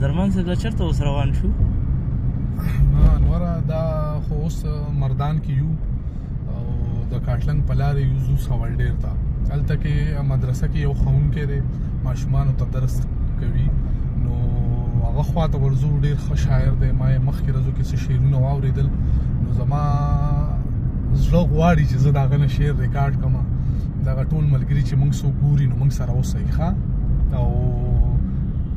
درمان صاحب دا چېرته اوس روان شو؟ انوره دا خو اوس مردان کې یو او د کاټلنګ په لارې یو ځو سوالډیر ته. هلته کې مدرسه کې یو ښوونکی دی، ماشومانو ته درس کوي. نو هغه خواته ورځو، ډېر ښه شاعر دی. ما یې مخکې ورځو کې څه شعرونه واورېدل، نو زما زړه غواړي چې زه د هغه نه شعر ریکارډ کړم. دغه ټول ملګري چې موږ څوک ګوري نو موږ سره اوسئ ښه، او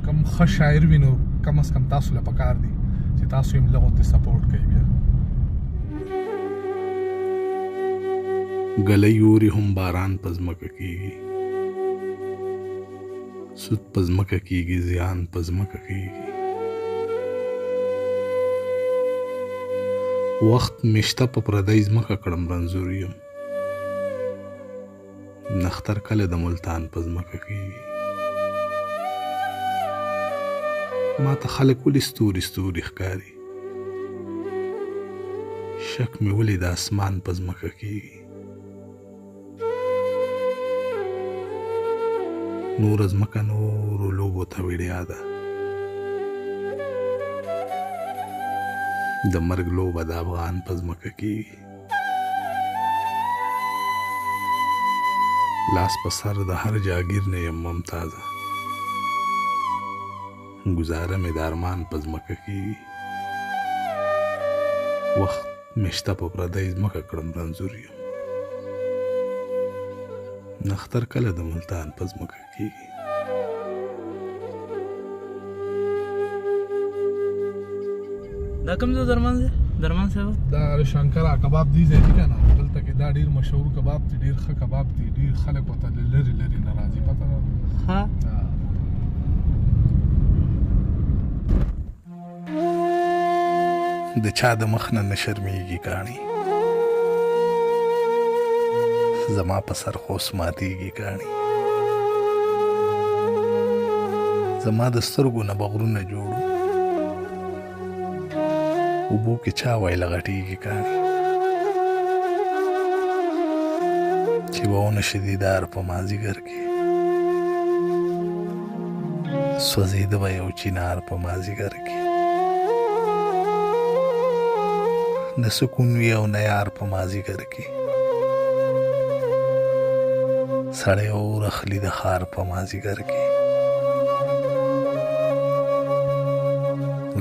کم ښه شاعر وي نو کم از کم تاسو له پکار دي چې تاسو یې لغونې سپورټ کوي. بیا گلی اوري هم باران په ځمکه کېږي، سود په ځمکه کېږي، زیان په ځمکه کېږي. وخت مشته په پردی ځمکه کړم رنځور یم، نختر کله د ملتان په ځمکه کېږي. ما ته خلک ولې ستوري ستوري ښکاري، شک مې ولې د اسمان په ځمکه کېږي. نور ځمکه نورو لوبو ته وړیا ده، د مرګ لوبه د افغان په ځمکه کېږي. لاس په سر د هر جاګیر نه یم ممتازه، گزاره مې د ارمان په ځمکه کېږي. وخت مشته په پردی ځمکه کړم رنځور یم، نختر کله د ملتان په ځمکه کېږي. دا کوم ځای درمان صاحب؟ دا شنکرا کباب دی ځای دی که نه؟ دلته کې دا ډېر مشهور کباب دی، ډېر ښه کباب دی. ډېر خلک ورته لرې لرې نه راځي، پته ده؟ ها د چا د مخ نه شرمېږي کاڼي، زما په سر خوس ماتېږي کاڼي. زما د سترګو نه بغرونه جوړو، اوبو کې چا ویله غټېږي کاڼي. چې به ونشي دیدار په مازدیګر کې، سوځېده به یو چینار په مازدیګر کې. نه سکون وي او نه یار په مازدیګر کې، سړی اور اخلي د ښار په مازدیګر کې.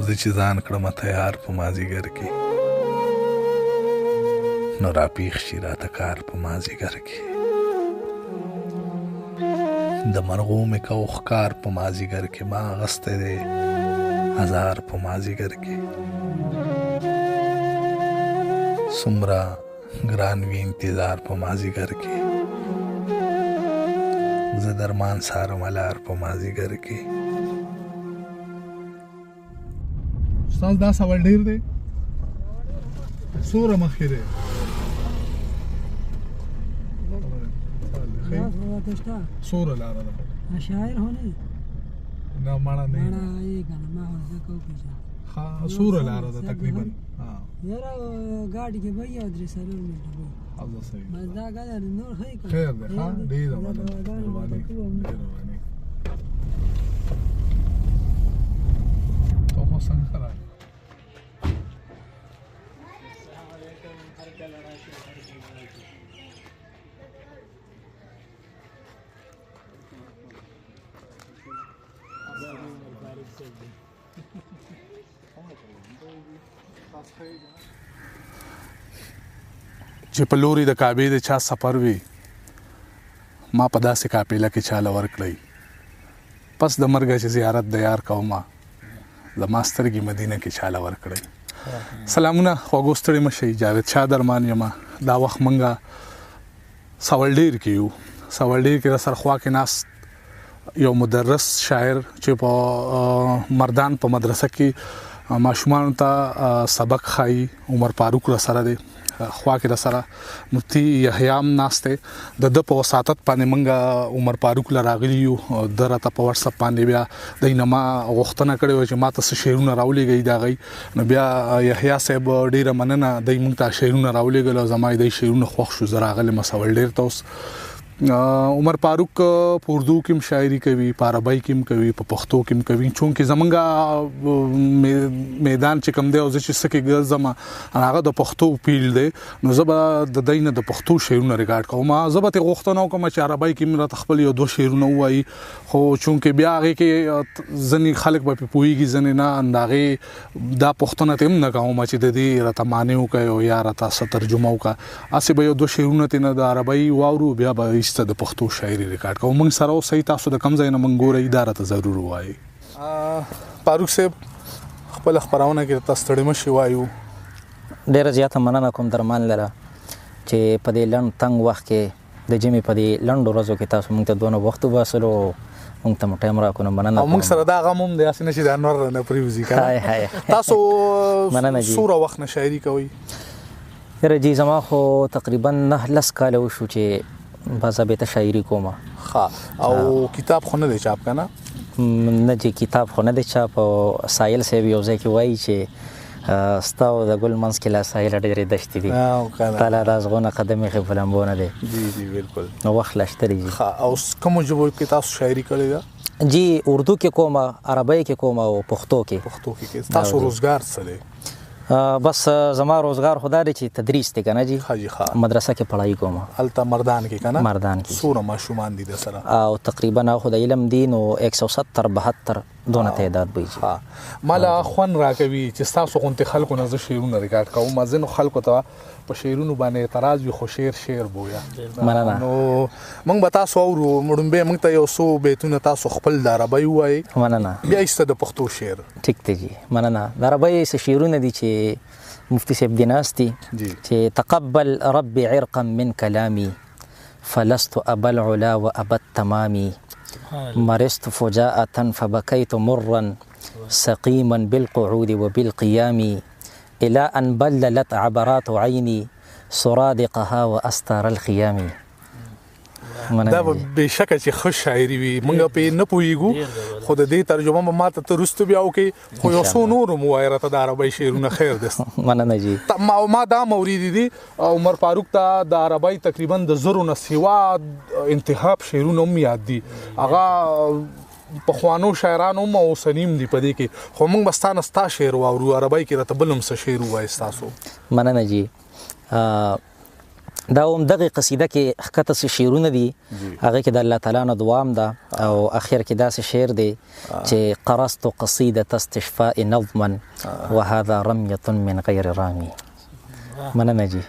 زه چې ځان کړم تیار په مازدیګر کې، نو راپیښ شي راته کار په مازدیګر کې. د مرغو مې کو ښکار په مازدیګر کې، ما اغستی دی هزار په مازدیګر کې. څومره ګران وي انتظار په مازدیګر کې، زه درمان سارم لار په مازدیګر کې. استاد دا سوالډیر دی؟ څومره مخکې دی؟ څومره لاره ده؟ شاعر هونی نه مانا نه یې کنه ما ورته کو کیږي. ها څومره لاره ده تقریبا؟ ها یاره ګاډي کې به یو درې سره منټه به الله صحیح. بس دا ګاډي نور خې کړه. خیر ده ها، ډیر مهرباني. تو خو څنګه راځي؟ چې په لوري د کعبې د چا سفر وي، ما په داسې کاپیله کې چاله ورکړی. پس د مرګه چې زیارت د یار کومه، زما سترګې مدینه کې چاله ورکړی. سلامونه، خوږو ستړي مشئ. جاوید شاه درمان یمه. دا وخت منګه سوالډیر کې یو. سوالډیر کې د سرخوا کې ناست یو مدرس شاعر چې په مردان په مدرسه کې ماشومانو ته سبق ښایي. عمر فاروق را سره دی، خوا کې را سره مفتی یحیی هم ناست دی. د په وساتت باندې منګه عمر فاروق له راغلی یو. د راته په واتس اپ باندې بیا د نما غوښتنه کړې و چې ما ته شعرونه راولېږي دا غي. نو بیا یحیی صاحب ډیره مننه، د موږ ته شعرونه راولېږل او زما د شعرونه خوښ شو. زه راغلی مسول ډیر توس عمر فاروق په اردو کې هم شاعري کوي، په عربی کې هم کوي، په پښتو کې هم کوي. چونکې زمونږ میدان چې کوم دی او زه چې څه کې ګرځم هغه د پښتو پیل دی، نو زه به د دوی نه د پښتو شعرونه ریکارډ کوم. زه به ترې غوښتنه وکړم چې عربی کې مې راته خپل یو دوه شعرونه ووایي، خو چونکې بیا هغې کې ځینې خلک به پرې پوهېږي، ځینې نه. د هغې دا پوښتنه ته هم نه کوم چې د دې راته معنی وکړئ او یا راته څه ترجمه وکړه. هسې به یو دوه شعرونه ترې نه د عربی واورو، بیا به ایسته د پښتو شاعري ریکارډ کوم. موږ سره اوسئ، تاسو د کوم ځای نه موږ ګورئ دا راته ضرور ووایئ. فاروق صاحب خپل خپرونه کې تاسو ستړي مشي وایو. ډیره زیاته مننه کوم درمان لره چې په دې لنډ تنګ وخت کې د جمعې په دې لنډو ورځو کې تاسو موږ ته دونه وخت وباسلو، موږ ته ټایم راکړو. مننه. او موږ سره دا غم هم دی اسې نه چې د انور نه پریوزي کړه. تاسو سوره وخت نه شاعري کوي؟ یاره جی زما خو تقریبا 9 کاله وشو چې باضابطه شاعري کوم. او کتاب خو نه دی چاپ کنه؟ نه جی کتاب خو نه دی چاپ. او سایل صاحب یو ځای کې وایي چې ستاو د ګل منځ کې لا سایل ډېرې دشتې دي، تعالی رازغونه قدمې خې فلمبونه دی. جی بالکل. نو وخت لا شته دی. او کوم ژبو کې تاسو شاعري کړې ده؟ جی اردو کې کوم، عربی کې کوم او پښتو کې. تاسو روزګار څه دی؟ بس زما روزګار خدا دی چې تدریس دی کنه جی. مدرسه کې پڑھائی کوم. الته مردان کې کنه؟ مردان کې. سوره ماشومان دي د سره؟ او تقریبا خو د علم دی نو 170 72 دونه تعداد وي. مالا خون راکوي چې تاسو غونته خلکو نه شعرونه ریکارډ کوم. ځینو خلکو ته په شعرونو باندې اعتراض وي، خو شعر بویا. مننه. نو موږ به تاسو اورو، مړومبه موږ ته یو څو بیتونه تاسو خپل د عربی وایي. مننه. بیا ایسته د پښتو شعر. ټیک دی جی. مننه. د عربی څه شعرونه دي چې مفتی صاحب دیناستی چې تقبل ربي عرقا من كلامي فلست أبا العلا وأبا التمام مرست فجاءة فبكيت مرا سقيما بالقعود وبالقيام إلى أن بللت عبرات عيني سرادقها وأستار الخيام. دا به شک چې خوش شاعري وي، موږ په نه پوهیږو، خو د دې ترجمه به ماته ته رستو بیا وکي. خو یو څو نور موایره ته د عربی شعرونه خیر ده. مننه جی. ما دا مورید دي عمر فاروق ته د عربی تقریبا د زرو نه سوا انتخاب شعرونه هم یاد دي. هغه پخوانو شاعرانو هم اوسنیم دي په دې کې. خو موږ بستانه ستا شعر واورو، عربی کې راته بلم څه شعر وایي تاسو؟ مننه جی. دا هم دغه قصیده کې حقیقت څه شعرونه دي، هغه کې د الله تعالی نه دوام ده. او اخر کې داسې شعر دی چې قرست قصیده استشفاء نظما وهذا رميه من غیر رامي. مننه جی.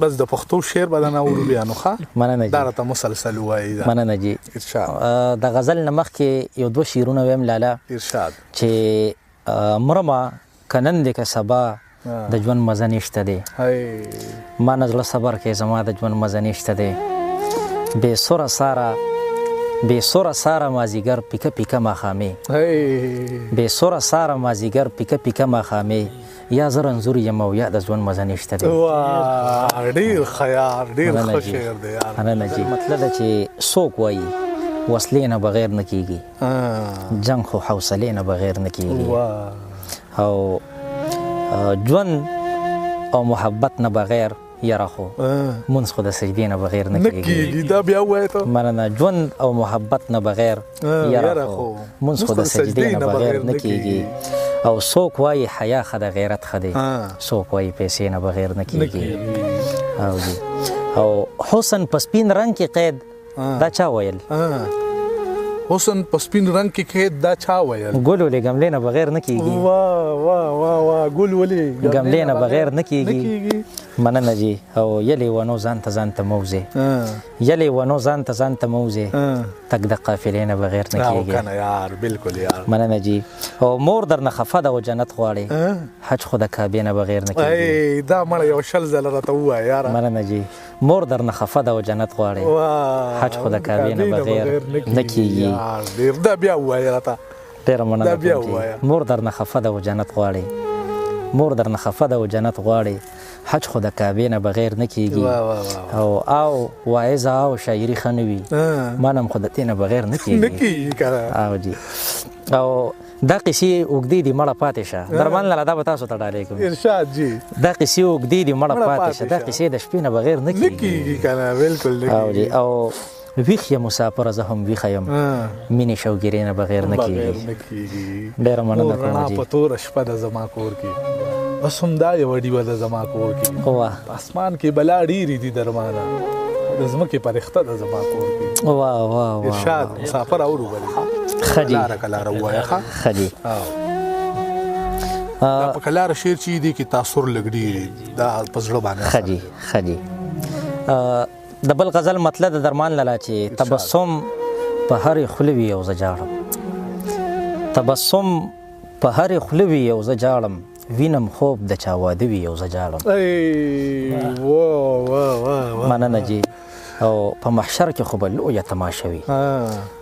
بس د پښتو شعر بدن اورو بیا نو ښه. مننه جی. دا راته مسلسل وایي. مننه جی. ارشاد. د غزل نه مخکې یو دوه شعرونه ویم لاله. ارشاد. چې مرما کنن دې که سبا د ژوند مزه نشته دی، ما نه زړه صبر کې زما د ژوند مزه نشته دی. بې سوره ساره مازیګر پیکه پیکه ماښامې، بې سوره ساره مازیګر پیکه پیکه ماښامې، یا زه رنځور یم او یا د ژوند مزه نشته دی. ډېر خیال، ډېر ښه شعر دی. مننه جی. مطلب ده چې څوک وایي وسلې نه بغیر نه کیږي، جنګ خو حوصلې نه بغیر نه کیږي، او ژوند او محبت نه بغیر یاره خو مونږ خو د سجدې نه بغیر نه کیږي. دا بیا وایي ته. مننه. ژوند او محبت نه بغیر یاره خو مونږ خو د سجدې نه بغیر نه کیږي. او څوک وایي حیا ښه د غیرت ښه دی، څوک وایي پیسې نه بغیر نه کیږي. او حسن په سپین رنګ کې قید، دا چا ویل؟ حسن په سپین رنګ کې قید، دا چا ویل؟ ګل ولې ګملې نه بغیر نه کیږي. واه ګل ولې ګملې نه بغیر نه کیږي. مننه جی. او یلی ونو ځان ته موزه، یلی ونو ځان ته موزه، تک د قافلې نه بغیر نه کیږي. کنه یار، بالکل یار. مننه جی. او مور درنه خفه ده او جنت غواړي، حج خو د کعبې نه بغیر نه کیږي. دا مړ یو شل ځله راته ووایه یار. مننه جی. مور درنه خفه ده او جنت غواړي، حج خو د کعبې نه بغیر نه کیږي. دا بیا وایه راته. ډېره مننه. مور درنه خفه ده او جنت غواړي، مور درنه خفه ده او جنت غواړي، حج خو د کعبې نه بغیر نه کیږي. او واعظه او شاعري ښه نه وي، ما نه هم خو د دې نه بغیر نه کیږي. او جی. او دا قصې اوږدې دي مړه پاتې شه درمان لاله دا به تاسو ته ډالۍ کوم ارشاد جی دا قصې اوږدې دي مړه پاتې شه دا قصې د شپې نه بغیر نه کېږي کیږي کنه بالکل او جی او ویښ یم مسافره زه هم ویښه یم مینې شوګیرې نه بغیر نه کېږي ډېره مننه کوم رڼا جی په توره شپه د زما کور کې بس همدا یوه ډیوه د زما کور کې واه په اسمان کې بلا ډېرې دي درمانه د ځمکې فرښته د زما کور کې واه واه واه ارشاد مسافر اورو بلې ښه جي لاره که لاره ووایه ښه ښه جي دا په کلاره شعر چې دی کې تاثر لږ ډېر دا په زړه باندې ښه جي ښه جي د بل غزل مطلب د درمان لاله چې تبسم په هرې خوله وي او زه جاړم تبسم په هرې خوله وي او زه جاړم وینم خوب د چا واده وي او زه جاړم مننه جي او په محشر کې خو به لویه تماشه وي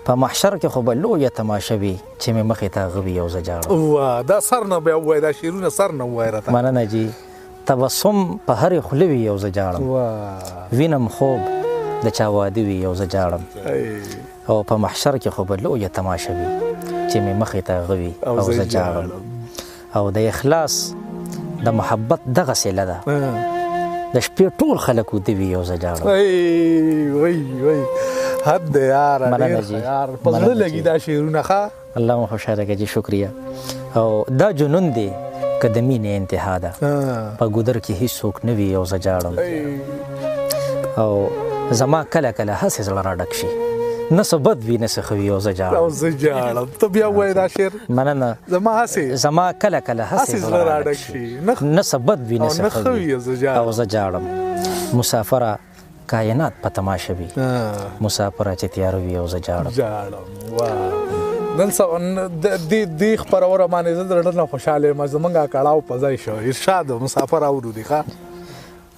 په محشر کې خو به لویه تماشه وي چې مې مخې ته غوي او زه جاړم دا سر نه بیا ووایه دا شعرونه سر نه ووایه راته مننه جي تبسم په هرې خوله وي او زه جاړم وینم خوب د چا واده وي او زه جاړم او په محشر کې خو به لویه تماشه وي چې مې مخې ته غوي او زه جاړم او د اخلاص د محبت دغه سیله ده د شپې ټول خلک وده وي او زه جاړم وای حد دی یاره مننه ډېر جي. ښه یار په زړه لګي دا شعرونه ښه الله مو خوشحاله کړي شکریه او دا جنون دی که د مینې انتها ده په ګودر کې هیڅوک نه وي او زه جاړم او زما کله کله هسې زړه راډک شي نه څه بد وي نه څه ښه وي او زه او جاړم زه جاړم ته بیا ووایه دا شعر مننه زما هسې زما کله کله هسې هسې زړه راډک شي نه څه بد وي نه او څه نه ښه ښه وي وي زه جاړم او زه جاړم مسافره کائنات په تماشه وي مسافره چې تیاره وي او زه جاړم جاړم واه نن دې خپرونه باندې زه د زړه نه خوشحاله یم زمونږ کړاو په ځای شو ارشاد مسافر اورو دی ښه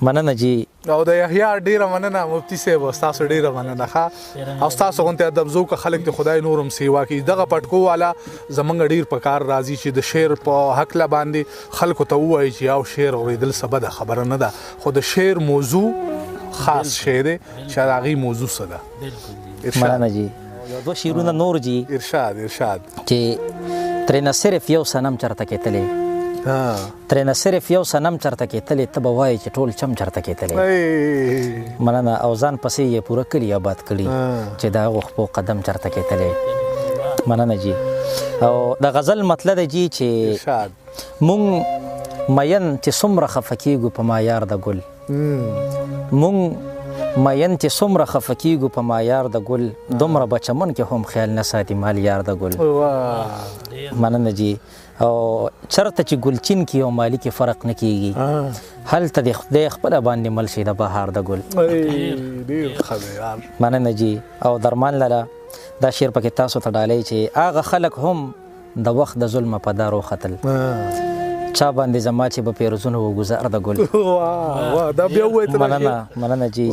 مننه جي او د یحیی ډیره مننه مفتی صاحب تاسو ډیره مننه ښه او تاسو غونته ادب زو که خلک د خدای نورم سیوا کوي دغه پټکو والا زمونږ ډیر په کار راځي چې د شعر په حق لا باندې خلکو ته وایي چې او شعر اوریدل سبا د خبره نه ده خو د شعر موضوع خاص شعر چې هغه موضوع څه ده مننه جي یو دوه شعرونه نور جي ارشاد چې ترېنه صرف یو صنم چرته کېتلی ترېنه صرف یو صنم چرته کېتلی ته به وایې چې ټول چم چرته کېتلی مننه او ځان پسې یې پوره کړي آباد کړي چې د هغو خپو قدم چرته کېتلی مننه جي او د غزل مطلب دی جي چې مونږ مین چې څومره خفه کېږو په ما یار د ګل مونږ مین چې څومره خفه کېږو په ما یار د ګل دومره به چمن کې هم خیال نه ساتي مال یار د ګل مننه جي او چرته چې ګلچین کې او مالی کې فرق نه کېږي هلته د خدای خپله باندې مل شي د بهار د ګل ډېر ښه دی یار مننه جي او درمان لاله دا شعر پکې تاسو ته ډالۍ چې هغه خلک هم د وخت د ظلمه په دار وختل چا باندې زما چې به پیرزونه وګزار د ګل واه دا بیا وایه مننه جي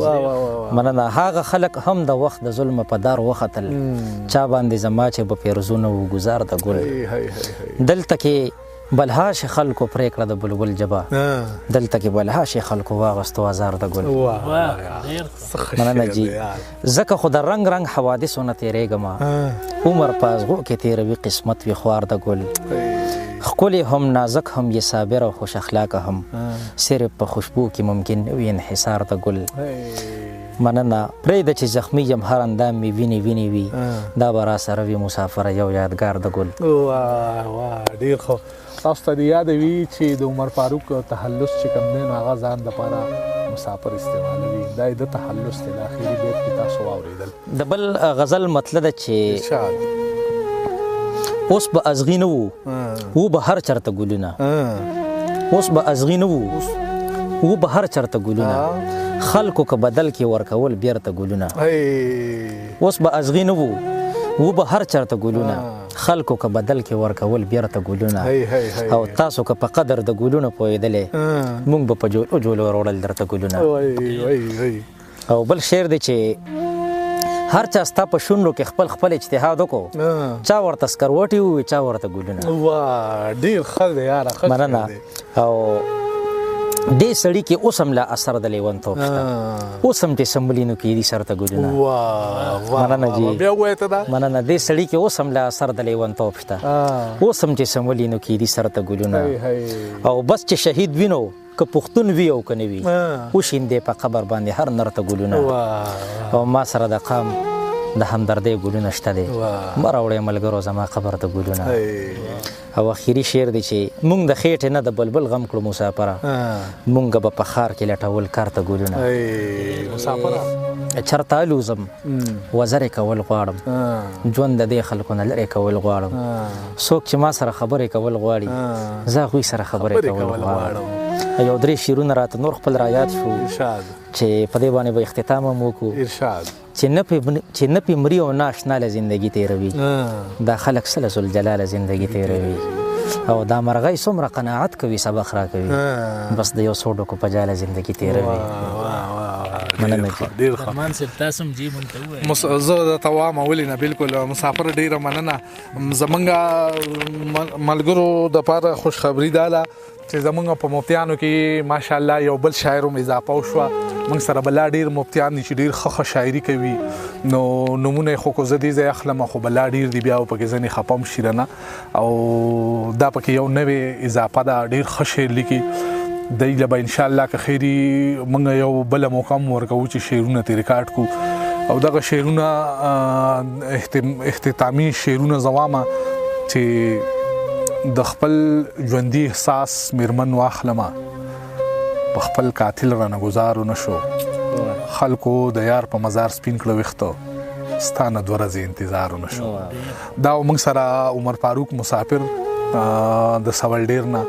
مننه هغه خلک هم د وخت د ظلم په دار وختل چا باندې زما چې به پیرزونه وګزار د ګل دلته کې بلهاش خلکو پرېکړه د بلبل جبا دلته کې بلهاش خلکو واغستو آزار د ګل مننه جي ځکه خو د رنگ رنگ حوادثو نه تېرېږم عمر په ازغو کې تېروي قسمت وي خوار د ګل ښکلی هم نازک هم یې صابر او خوش اخلاقه هم صرف په خوشبو کې ممکن نه وي انحصار د ګل مننه پرېږده چې زخمی یم هر اندام مې وینې وي دا به راسره وي مسافره یو یادګار د ګل واه ډېر ښه تاسو ته د یاد وي چې د عمر فاروق تحلس چې کوم دی نو هغه ځان دپاره مسافر استعمالوي دا یې د تحلس دی د اخري بیت کې تاسو واورېدل د بل غزل مطلب ده چې اوس به ازغي نه وو به هر چرته ګلونه اوس به ازغي نه وو به هر چرته ګلونه خلکو که بدل کې ورکول بیرته ګلونه اوس به ازغي نه وو به هر چرته ګلونه خلکو که بدل کې ورکول بیرته ګلونه او تاسو که په قدر د ګلونو پوهېدلې موږ به په جولو جولو وروړل درته ګلونه او بل شعر دی چې هر چا ستا په شونډو کې خپل اجتهاد وکړو چا ورته سکروټي ووي چا ورته ګلونه واه ډېر ښه دی یاره مننه او دې سړی کې اوس هم لا اثر د لیونتوب شته اوس هم چې سمبلینو کې دي سر ته ګلونه مننه جی بیا وایه ته دا مننه دې سړی کې اوس هم لا اثر د لیونتوب شته اوس هم چې سمبلینو کې دي سر ته ګلونه او بس چې شهید وینو که پښتون وي او که نه وي وشیندې په قبر باندې هر نر ته ګلونه او ما سره د قام د همدردۍ ګلونه شته دی مه راوړئ ملګرو زما قبر ته ګلونه او اخیری شعر دی چې مونږ د خېټې نه د بلبل غم کړو مسافره مونږ به په ښار کې لټول کار ته ګلونه مسافره چرته الوزم وزرې کول غواړم ژوند د دې خلکو نه لرې کول غواړم څوک چې ما سره خبرې کول غواړي زه هغوی سره خبرې کول غواړم یو درې شعرونه راته نور خپل را یاد شو چې په دې باندې به اختتام هم وکړو چې نه پې مري او نه اشنا له زندګي تېروي دا خلک څه له ذوالجلاله زندګي تېروي او دا مرغۍ څومره قناعت کوي سبق راکوي بس د یو څو ډکو په جاله زندګي تېروي مننه ډېر ښه درمان صاحب تاسو هم جی مونږ ته ووایئ زه درته وایم ولې نه بلکل مسافر ډېره مننه زمونږ ملګرو دپاره خوشخبري دا ده چې زمونږ په مفتیانو کې ماشاءالله یو بل شاعر هم اضافه وشوه موږ سره بلا ډېر مفتیان دي چې ډېر ښه شاعري کوي نو نومونه یې خو که زه دې ځای اخلم خو بلا ډېر دي بیا پکې ځینې خفه هم شي رانه او دا پکې یو نوې اضافه ده ډېر ښه شعر لیکي دی له به انشاءالله که خیري موږ یو بله موقع هم ورکوو چې شعرونه ترې ریکارډ کړو او دغه شعرونه اختتامي شعرونه زه وامه چې د خپل ژوندي احساس میرمن واخلمه په خپل قاتل رانه ګزارو نشو خلکو د یار په مزار سپین کړه ویښته ستا نه دوه ورځې انتظار نشو دا موږ سره عمر فاروق مسافر د سوالډیر نه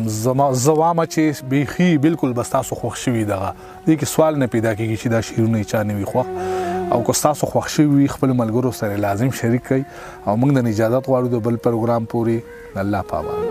زه وامه چې بیخي بالکل به ستاسو خوښ شوي دغه دې کې سوال نه پیدا کېږي چې دا شعرونه یې چا نه وي خوښ او که ستاسو خوښ شوي وي خپل ملګرو سره لازم شریک کړئ او موږ د اجازت غواړو د بل پروګرام پورې الله پامان